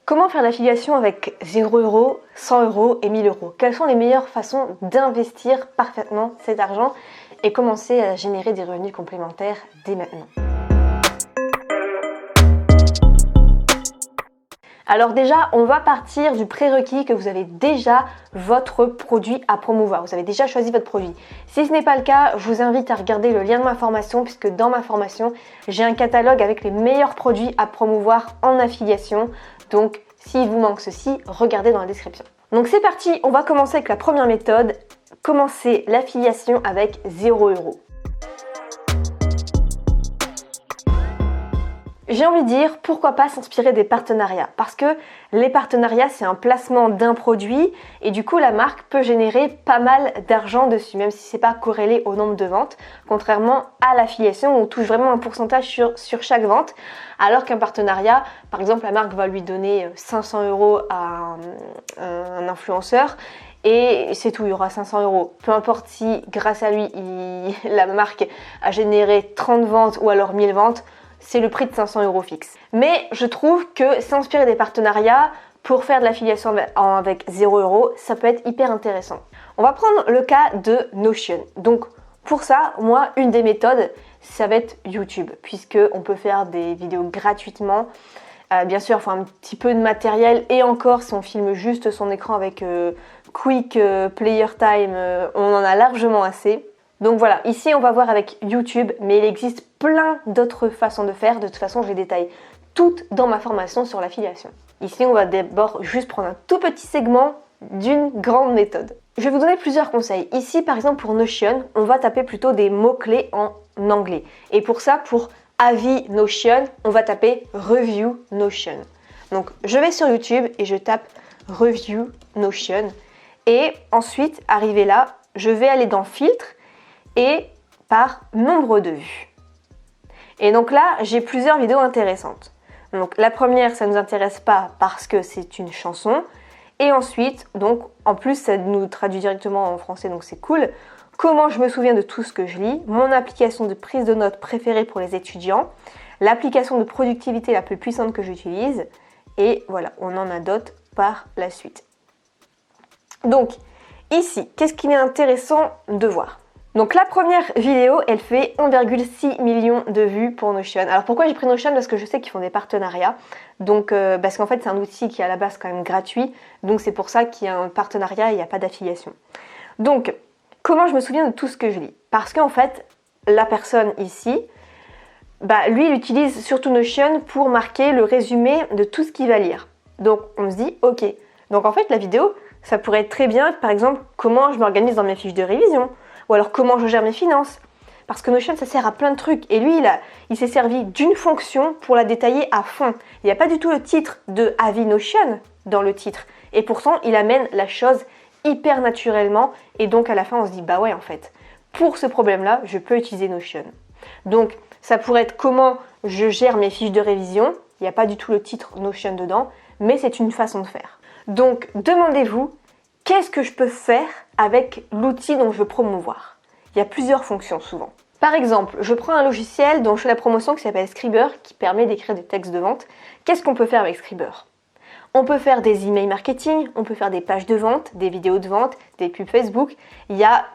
Comment faire l'affiliation avec 0 €, 100 € et 1000 €? Quelles sont les meilleures façons d'investir parfaitement cet argent et commencer à générer des revenus complémentaires dès maintenant? Alors déjà, on va partir du prérequis que vous avez déjà votre produit à promouvoir. Vous avez déjà choisi votre produit. Si ce n'est pas le cas, je vous invite à regarder le lien de ma formation puisque dans ma formation, j'ai un catalogue avec les meilleurs produits à promouvoir en affiliation. Donc, s'il vous manque ceci, regardez dans la description. Donc c'est parti, on va commencer avec la première méthode. Commencer l'affiliation avec 0 €. J'ai envie de dire, pourquoi pas s'inspirer des partenariats? Parce que les partenariats, c'est un placement d'un produit et du coup, la marque peut générer pas mal d'argent dessus, même si c'est pas corrélé au nombre de ventes, contrairement à l'affiliation où on touche vraiment un pourcentage sur chaque vente, alors qu'un partenariat, par exemple, la marque va lui donner 500 € à un influenceur et c'est tout, il y aura 500 €. Peu importe si, grâce à lui, la marque a généré 30 ventes ou alors 1000 ventes, c'est le prix de 500 € fixe. Mais je trouve que s'inspirer des partenariats pour faire de l'affiliation avec 0 €, ça peut être hyper intéressant. On va prendre le cas de Notion. Donc pour ça, moi, une des méthodes, ça va être YouTube, puisque on peut faire des vidéos gratuitement. Bien sûr, il faut un petit peu de matériel et encore, si on filme juste son écran avec Quick Player Time, on en a largement assez. Donc voilà, ici on va voir avec YouTube, mais il existe plein d'autres façons de faire. De toute façon, je les détaille toutes dans ma formation sur l'affiliation. Ici, on va d'abord juste prendre un tout petit segment d'une grande méthode. Je vais vous donner plusieurs conseils. Ici, par exemple, pour Notion, on va taper plutôt des mots-clés en anglais. Et pour ça, pour avis Notion, on va taper Review Notion. Donc, je vais sur YouTube et je tape Review Notion. Et ensuite, arrivé là, je vais aller dans Filtre et par nombre de vues. Et donc là, j'ai plusieurs vidéos intéressantes. Donc la première, ça ne nous intéresse pas parce que c'est une chanson. Et ensuite, donc en plus, ça nous traduit directement en français, donc c'est cool. Comment je me souviens de tout ce que je lis, mon application de prise de notes préférée pour les étudiants, l'application de productivité la plus puissante que j'utilise. Et voilà, on en a d'autres par la suite. Donc ici, qu'est-ce qu'il est intéressant de voir ? Donc la première vidéo, elle fait 1,6 million de vues pour Notion. Alors pourquoi j'ai pris Notion? Parce que je sais qu'ils font des partenariats. Donc parce qu'en fait c'est un outil qui est à la base quand même gratuit. Donc c'est pour ça qu'il y a un partenariat et il n'y a pas d'affiliation. Donc comment je me souviens de tout ce que je lis? Parce qu'en fait la personne ici, lui il utilise surtout Notion pour marquer le résumé de tout ce qu'il va lire. Donc on se dit ok. Donc en fait la vidéo, ça pourrait être très bien par exemple comment je m'organise dans mes fiches de révision. Ou alors comment je gère mes finances. Parce que Notion, ça sert à plein de trucs. Et lui, il s'est servi d'une fonction pour la détailler à fond. Il n'y a pas du tout le titre de avis Notion dans le titre. Et pourtant, il amène la chose hyper naturellement. Et donc, à la fin, on se dit, bah ouais, en fait, pour ce problème-là, je peux utiliser Notion. Donc, ça pourrait être comment je gère mes fiches de révision. Il n'y a pas du tout le titre Notion dedans. Mais c'est une façon de faire. Donc, demandez-vous, qu'est-ce que je peux faire avec l'outil dont je veux promouvoir? Il y a plusieurs fonctions souvent. Par exemple, je prends un logiciel dont je fais la promotion qui s'appelle Scriber qui permet d'écrire des textes de vente. Qu'est-ce qu'on peut faire avec Scriber? On peut faire des emails marketing, on peut faire des pages de vente, des vidéos de vente, des pubs Facebook. Il y a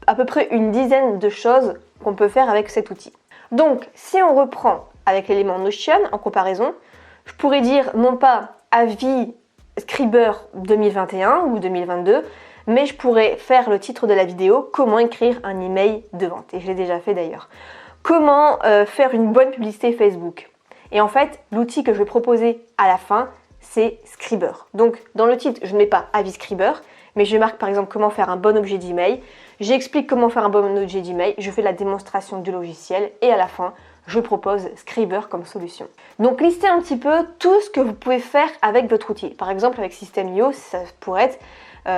à peu près une dizaine de choses qu'on peut faire avec cet outil. Donc, si on reprend avec l'élément Notion en comparaison, je pourrais dire non pas avis Scriber 2021 ou 2022, mais je pourrais faire le titre de la vidéo, comment écrire un email de vente, et je l'ai déjà fait d'ailleurs. Comment faire une bonne publicité Facebook. Et en fait, l'outil que je vais proposer à la fin, c'est Scriber. Donc dans le titre, je ne mets pas avis Scriber, mais je marque par exemple comment faire un bon objet d'email, j'explique comment faire un bon objet d'email, je fais la démonstration du logiciel, et à la fin, je propose Scriber comme solution. Donc listez un petit peu tout ce que vous pouvez faire avec votre outil. Par exemple avec System.io, ça pourrait être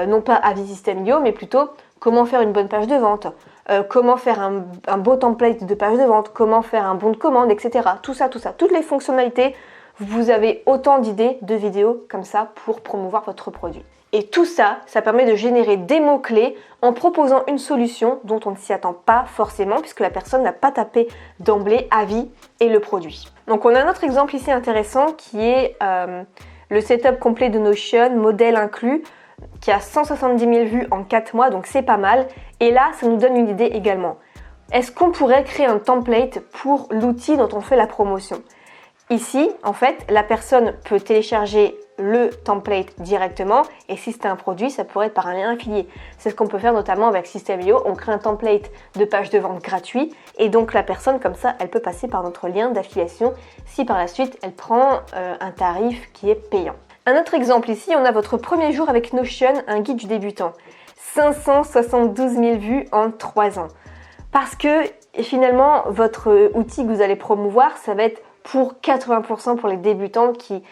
non pas avis System.io, mais plutôt comment faire une bonne page de vente, comment faire un beau template de page de vente, comment faire un bon de commande, etc. Tout ça, toutes les fonctionnalités, vous avez autant d'idées de vidéos comme ça pour promouvoir votre produit. Et tout ça, ça permet de générer des mots-clés en proposant une solution dont on ne s'y attend pas forcément puisque la personne n'a pas tapé d'emblée avis et le produit. Donc on a un autre exemple ici intéressant qui est le setup complet de Notion, modèle inclus, qui a 170 000 vues en 4 mois, donc c'est pas mal. Et là, ça nous donne une idée également. Est-ce qu'on pourrait créer un template pour l'outil dont on fait la promotion? Ici, en fait, la personne peut télécharger le template directement et si c'est un produit, ça pourrait être par un lien affilié. C'est ce qu'on peut faire notamment avec System.io. On crée un template de page de vente gratuit et donc la personne, comme ça, elle peut passer par notre lien d'affiliation si par la suite, elle prend un tarif qui est payant. Un autre exemple ici, on a votre premier jour avec Notion, un guide du débutant. 572 000 vues en 3 ans. Parce que finalement, votre outil que vous allez promouvoir, ça va être pour 80% pour les débutants qui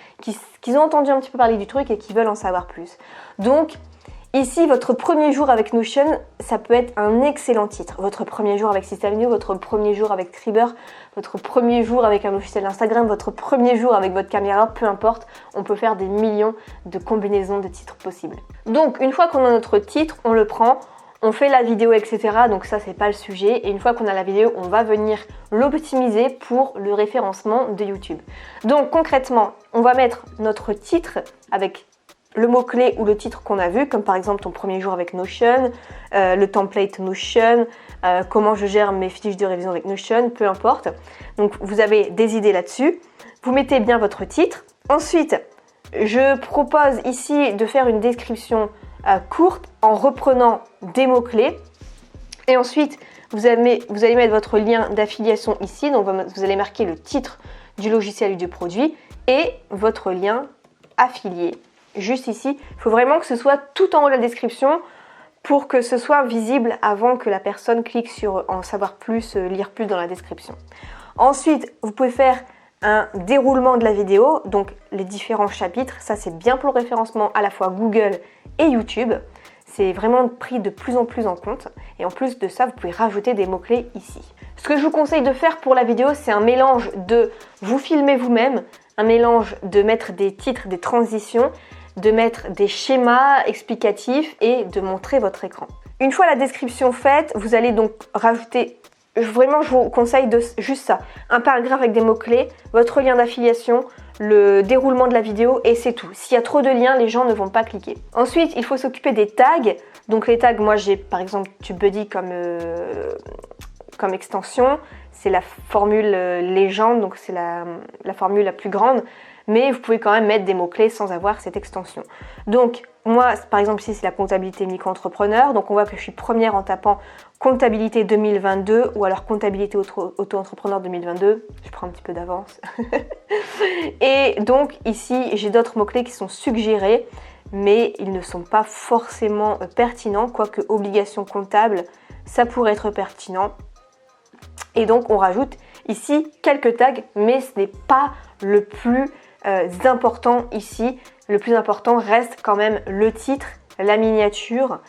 ont entendu un petit peu parler du truc et qui veulent en savoir plus. Donc, ici, votre premier jour avec Notion, ça peut être un excellent titre. Votre premier jour avec System.io, votre premier jour avec Triber, votre premier jour avec un logiciel Instagram, votre premier jour avec votre caméra, peu importe, on peut faire des millions de combinaisons de titres possibles. Donc, une fois qu'on a notre titre, on le prend, on fait la vidéo, etc. Donc ça, c'est pas le sujet. Et une fois qu'on a la vidéo, on va venir l'optimiser pour le référencement de YouTube. Donc concrètement, on va mettre notre titre avec le mot-clé ou le titre qu'on a vu, comme par exemple ton premier jour avec Notion, le template Notion, comment je gère mes fiches de révision avec Notion, peu importe. Donc vous avez des idées là-dessus. Vous mettez bien votre titre. Ensuite, je propose ici de faire une description courte en reprenant des mots-clés et ensuite vous allez mettre votre lien d'affiliation ici, donc vous allez marquer le titre du logiciel ou du produit et votre lien affilié juste ici. Il faut vraiment que ce soit tout en haut de la description pour que ce soit visible avant que la personne clique sur en savoir plus, lire plus dans la description. Ensuite, vous pouvez faire un déroulement de la vidéo, donc les différents chapitres, ça c'est bien pour le référencement à la fois Google et YouTube. C'est vraiment pris de plus en plus en compte et en plus de ça, vous pouvez rajouter des mots-clés ici. Ce que je vous conseille de faire pour la vidéo, c'est un mélange de vous filmer vous-même, un mélange de mettre des titres, des transitions, de mettre des schémas explicatifs et de montrer votre écran. Une fois la description faite, vous allez donc rajouter, vraiment je vous conseille juste ça, un paragraphe avec des mots-clés, votre lien d'affiliation, le déroulement de la vidéo et c'est tout. S'il y a trop de liens, les gens ne vont pas cliquer. Ensuite, il faut s'occuper des tags. Donc les tags, moi j'ai par exemple TubeBuddy comme extension. C'est la formule légende, donc c'est la formule la plus grande. Mais vous pouvez quand même mettre des mots-clés sans avoir cette extension. Donc moi, par exemple ici, c'est la comptabilité micro-entrepreneur. Donc on voit que je suis première en tapant comptabilité 2022 ou alors comptabilité auto-entrepreneur 2022. Je prends un petit peu d'avance. Et donc ici, j'ai d'autres mots-clés qui sont suggérés, mais ils ne sont pas forcément pertinents, quoique obligation comptable, ça pourrait être pertinent. Et donc on rajoute ici quelques tags, mais ce n'est pas le plus important ici. Le plus important reste quand même le titre, la miniature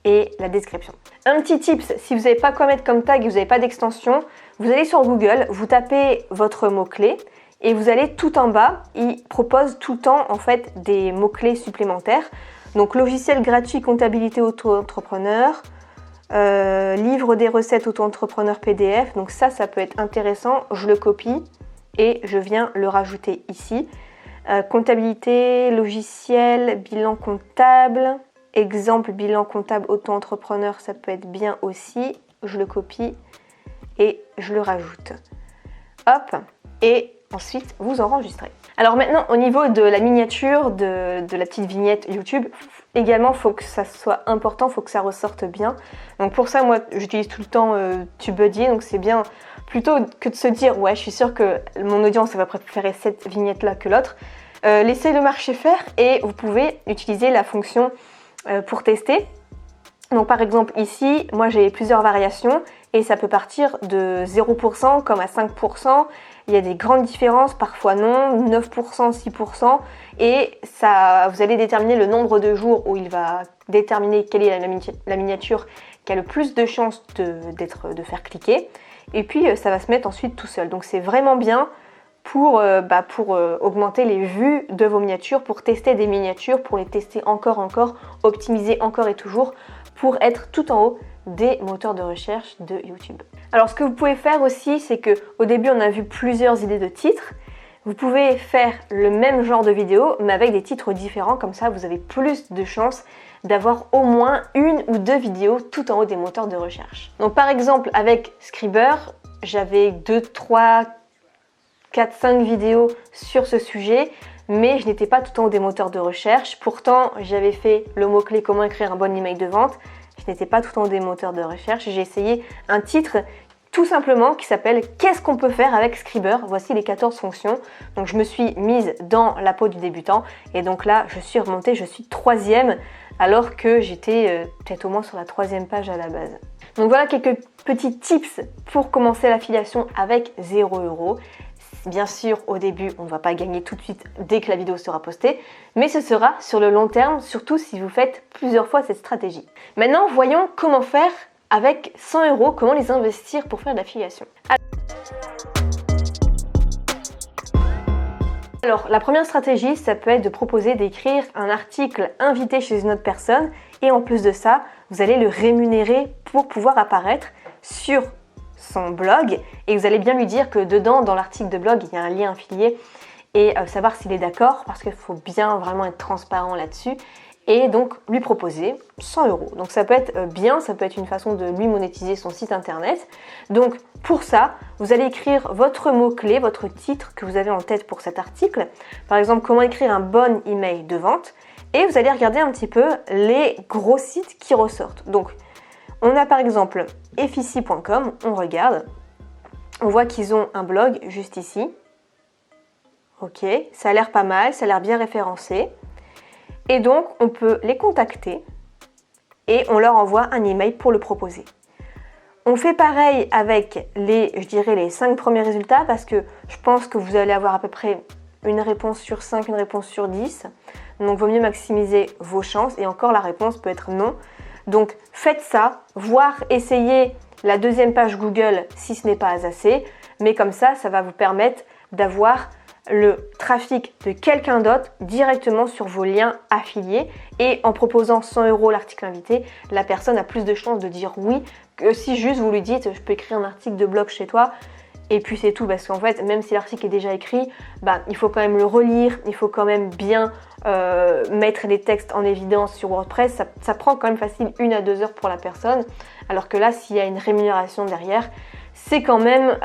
et la description. Un petit tips, si vous n'avez pas quoi mettre comme tag et vous n'avez pas d'extension, vous allez sur Google, vous tapez votre mot-clé et vous allez tout en bas, il propose tout le temps en fait des mots-clés supplémentaires. Donc logiciel gratuit comptabilité auto-entrepreneur, livre des recettes auto-entrepreneur PDF, donc ça peut être intéressant, je le copie et je viens le rajouter ici. Comptabilité, logiciel, bilan comptable, exemple bilan comptable auto-entrepreneur, ça peut être bien aussi, je le copie et je le rajoute. Hop, et ensuite vous enregistrez. Alors maintenant au niveau de la miniature, de la petite vignette YouTube, également il faut que ça soit important, il faut que ça ressorte bien. Donc pour ça moi j'utilise tout le temps TubeBuddy, donc c'est bien plutôt que de se dire ouais je suis sûre que mon audience va préférer cette vignette là que l'autre. Laissez le marché faire et vous pouvez utiliser la fonction pour tester. Donc par exemple ici, moi j'ai plusieurs variations et ça peut partir de 0% comme à 5%. Il y a des grandes différences, parfois non, 9%, 6%. Et ça, vous allez déterminer le nombre de jours où il va déterminer quelle est la miniature qui a le plus de chances de faire cliquer. Et puis ça va se mettre ensuite tout seul. Donc c'est vraiment bien pour augmenter les vues de vos miniatures, pour tester des miniatures, pour les tester encore, optimiser encore et toujours, pour être tout en haut des moteurs de recherche de YouTube. Alors ce que vous pouvez faire aussi, c'est que au début on a vu plusieurs idées de titres. Vous pouvez faire le même genre de vidéo mais avec des titres différents, comme ça vous avez plus de chances d'avoir au moins une ou deux vidéos tout en haut des moteurs de recherche. Donc par exemple avec Scriber, j'avais 2, 3, 4, 5 vidéos sur ce sujet, mais je n'étais pas tout en haut des moteurs de recherche. Pourtant, j'avais fait le mot-clé comment écrire un bon email de vente. Je n'étais pas tout en haut des moteurs de recherche. J'ai essayé un titre tout simplement qui s'appelle « Qu'est-ce qu'on peut faire avec Scriber ?» Voici les 14 fonctions. Donc je me suis mise dans la peau du débutant et donc là, je suis remontée, je suis 3e alors que j'étais peut-être au moins sur la 3e page à la base. Donc voilà quelques petits tips pour commencer l'affiliation avec 0 €. Bien sûr, au début, on ne va pas gagner tout de suite dès que la vidéo sera postée, mais ce sera sur le long terme, surtout si vous faites plusieurs fois cette stratégie. Maintenant, voyons comment faire avec 100 €, comment les investir pour faire de l'affiliation. Alors, la première stratégie, ça peut être de proposer d'écrire un article invité chez une autre personne et en plus de ça, vous allez le rémunérer pour pouvoir apparaître sur son blog et vous allez bien lui dire que dedans, dans l'article de blog, il y a un lien affilié et savoir s'il est d'accord parce qu'il faut bien vraiment être transparent là-dessus et donc lui proposer 100 €. Donc ça peut être bien, ça peut être une façon de lui monétiser son site internet. Donc pour ça, vous allez écrire votre mot-clé, votre titre que vous avez en tête pour cet article. Par exemple, comment écrire un bon email de vente et vous allez regarder un petit peu les gros sites qui ressortent. Donc on a par exemple efficie.com, on regarde, on voit qu'ils ont un blog juste ici. Ok, ça a l'air pas mal, ça a l'air bien référencé. Et donc, on peut les contacter et on leur envoie un email pour le proposer. On fait pareil avec les 5 premiers résultats parce que je pense que vous allez avoir à peu près une réponse sur 5, une réponse sur 10. Donc, vaut mieux maximiser vos chances et encore la réponse peut être non. Donc, faites ça, voire essayez la 2e page Google si ce n'est pas assez, mais comme ça, ça va vous permettre d'avoir le trafic de quelqu'un d'autre directement sur vos liens affiliés et en proposant 100 € l'article invité, la personne a plus de chances de dire oui que si juste vous lui dites je peux écrire un article de blog chez toi et puis c'est tout parce qu'en fait même si l'article est déjà écrit, il faut quand même le relire, il faut quand même bien mettre les textes en évidence sur WordPress, ça prend quand même facile 1 à 2 heures pour la personne alors que là s'il y a une rémunération derrière, c'est quand même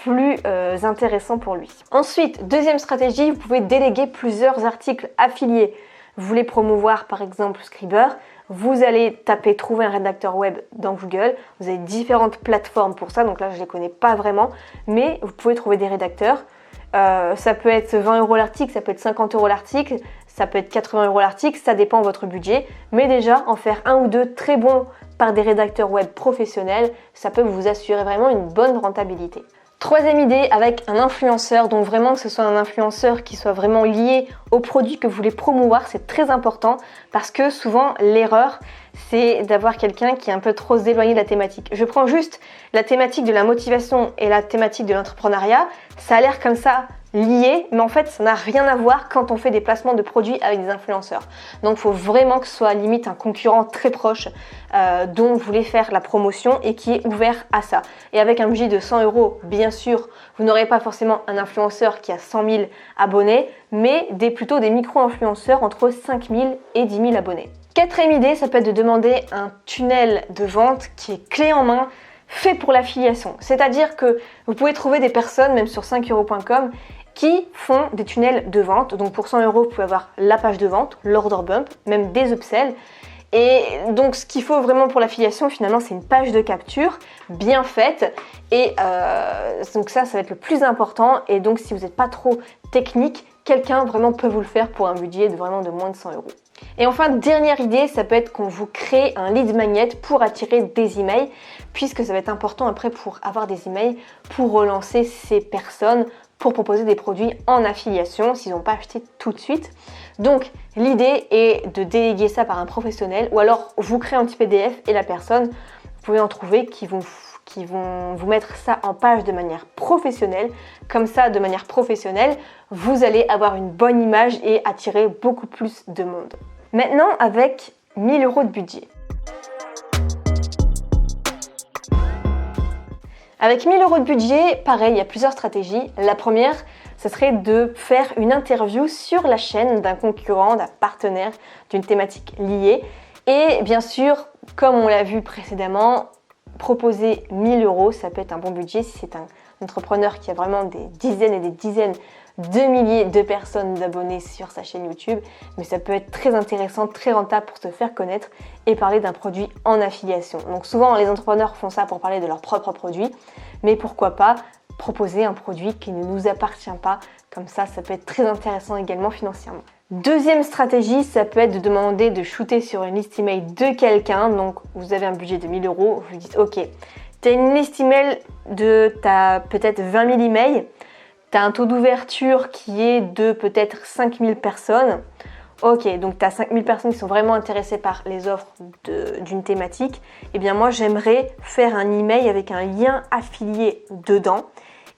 plus intéressant pour lui. Ensuite, deuxième stratégie, vous pouvez déléguer plusieurs articles affiliés. Vous voulez promouvoir par exemple Scriber, vous allez taper trouver un rédacteur web dans Google, vous avez différentes plateformes pour ça, donc là je ne les connais pas vraiment, mais vous pouvez trouver des rédacteurs. Ça peut être 20 € l'article, ça peut être 50 € l'article, ça peut être 80 € l'article, ça dépend de votre budget, mais déjà en faire un ou deux très bons par des rédacteurs web professionnels, ça peut vous assurer vraiment une bonne rentabilité. Troisième idée, avec un influenceur, donc vraiment que ce soit un influenceur qui soit vraiment lié au produit que vous voulez promouvoir, c'est très important parce que souvent l'erreur c'est d'avoir quelqu'un qui est un peu trop éloigné de la thématique. Je prends juste la thématique de la motivation et la thématique de l'entrepreneuriat, ça a l'air comme ça lié, mais en fait ça n'a rien à voir quand on fait des placements de produits avec des influenceurs. Donc il faut vraiment que ce soit limite un concurrent très proche dont vous voulez faire la promotion et qui est ouvert à ça. Et avec un budget de 100 €, bien sûr, vous n'aurez pas forcément un influenceur qui a 100 000 abonnés, mais plutôt des micro-influenceurs entre 5 000 et 10 000 abonnés. Quatrième idée, ça peut être de demander un tunnel de vente qui est clé en main, fait pour l'affiliation. C'est-à-dire que vous pouvez trouver des personnes, même sur 5euros.com, qui font des tunnels de vente. Donc pour 100 €, vous pouvez avoir la page de vente, l'order bump, même des upsells. Et donc ce qu'il faut vraiment pour l'affiliation, finalement, c'est une page de capture bien faite. Et donc ça va être le plus important. Et donc si vous n'êtes pas trop technique, quelqu'un vraiment peut vous le faire pour un budget de moins de 100 €. Et enfin, dernière idée, ça peut être qu'on vous crée un lead magnet pour attirer des emails, puisque ça va être important après pour avoir des emails, pour relancer ces personnes, pour proposer des produits en affiliation s'ils n'ont pas acheté tout de suite. Donc l'idée est de déléguer ça par un professionnel ou alors vous créez un petit PDF et la personne, vous pouvez en trouver qui vont vous mettre ça en page de manière professionnelle. Comme ça, de manière professionnelle, vous allez avoir une bonne image et attirer beaucoup plus de monde. Maintenant, avec 1 000 € de budget. Avec 1000 € de budget, pareil, il y a plusieurs stratégies. La première, ce serait de faire une interview sur la chaîne d'un concurrent, d'un partenaire, d'une thématique liée. Et bien sûr, comme on l'a vu précédemment, proposer 1000 €, ça peut être un bon budget si c'est un entrepreneur qui a vraiment des dizaines et des dizaines de milliers de personnes d'abonnés sur sa chaîne YouTube, mais ça peut être très intéressant, très rentable pour se faire connaître et parler d'un produit en affiliation. Donc souvent les entrepreneurs font ça pour parler de leur propre produit, mais pourquoi pas proposer un produit qui ne nous appartient pas, comme ça peut être très intéressant également financièrement. Deuxième stratégie, ça peut être de demander de shooter sur une liste email de quelqu'un. Donc vous avez un budget de 1000 €, vous vous dites ok, tu as une liste email t'as peut-être 20 000 emails, tu as un taux d'ouverture qui est de peut-être 5000 personnes. Ok, donc tu as 5000 personnes qui sont vraiment intéressées par les offres d'une thématique. Eh bien moi j'aimerais faire un email avec un lien affilié dedans.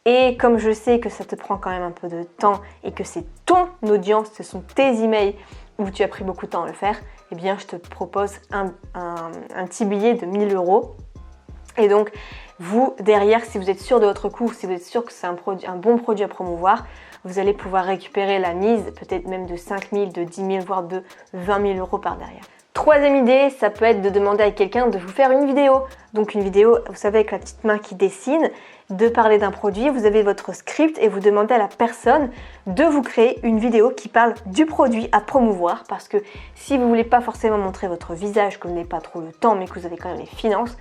Et comme je sais que ça te prend quand même un peu de temps et que c'est ton audience, ce sont tes emails où tu as pris beaucoup de temps à le faire, eh bien je te propose un petit billet de 1000 €. Et donc vous, derrière, si vous êtes sûr de votre coût, si vous êtes sûr que c'est un bon produit à promouvoir, vous allez pouvoir récupérer la mise, peut-être même de 5000, de 10 000, voire de 20 000 € par derrière. Troisième idée, ça peut être de demander à quelqu'un de vous faire une vidéo. Donc une vidéo, vous savez, avec la petite main qui dessine, de parler d'un produit, vous avez votre script et vous demandez à la personne de vous créer une vidéo qui parle du produit à promouvoir, parce que si vous voulez pas forcément montrer votre visage, que vous n'avez pas trop le temps mais que vous avez quand même les finances,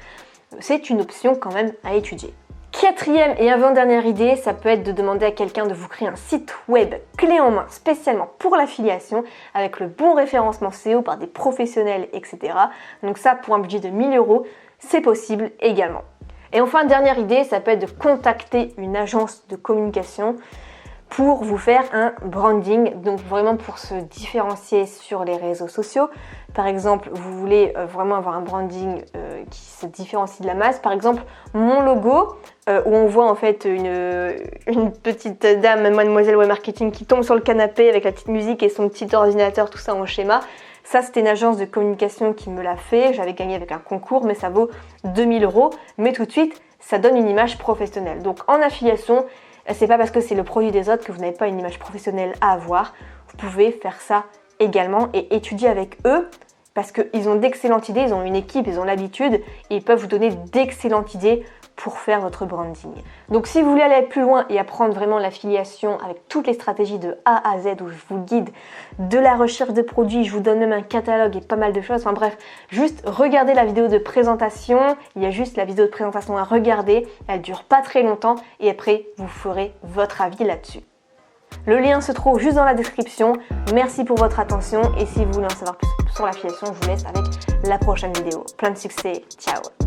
c'est une option quand même à étudier. Quatrième et avant-dernière idée, ça peut être de demander à quelqu'un de vous créer un site web clé en main spécialement pour l'affiliation avec le bon référencement SEO par des professionnels, etc. Donc ça, pour un budget de 1000 €, c'est possible également. Et enfin, dernière idée, ça peut être de contacter une agence de communication pour vous faire un branding, donc vraiment pour se différencier sur les réseaux sociaux. Par exemple, vous voulez vraiment avoir un branding qui se différencie de la masse. Par exemple, mon logo, où on voit en fait une petite dame, Mademoiselle Web Marketing, qui tombe sur le canapé avec la petite musique et son petit ordinateur, tout ça en schéma. Ça, c'était une agence de communication qui me l'a fait. J'avais gagné avec un concours, mais ça vaut 2000 €. Mais tout de suite, ça donne une image professionnelle. Donc en affiliation, c'est pas parce que c'est le produit des autres que vous n'avez pas une image professionnelle à avoir. Vous pouvez faire ça également et étudier avec eux parce qu'ils ont d'excellentes idées, ils ont une équipe, ils ont l'habitude et ils peuvent vous donner d'excellentes idées pour faire votre branding. Donc si vous voulez aller plus loin et apprendre vraiment l'affiliation avec toutes les stratégies de A à Z où je vous guide de la recherche de produits, je vous donne même un catalogue et pas mal de choses, enfin bref, juste regardez la vidéo de présentation, il y a juste la vidéo de présentation à regarder, elle dure pas très longtemps et après vous ferez votre avis là-dessus. Le lien se trouve juste dans la description. Merci pour votre attention et si vous voulez en savoir plus sur l'affiliation, je vous laisse avec la prochaine vidéo. Plein de succès, ciao!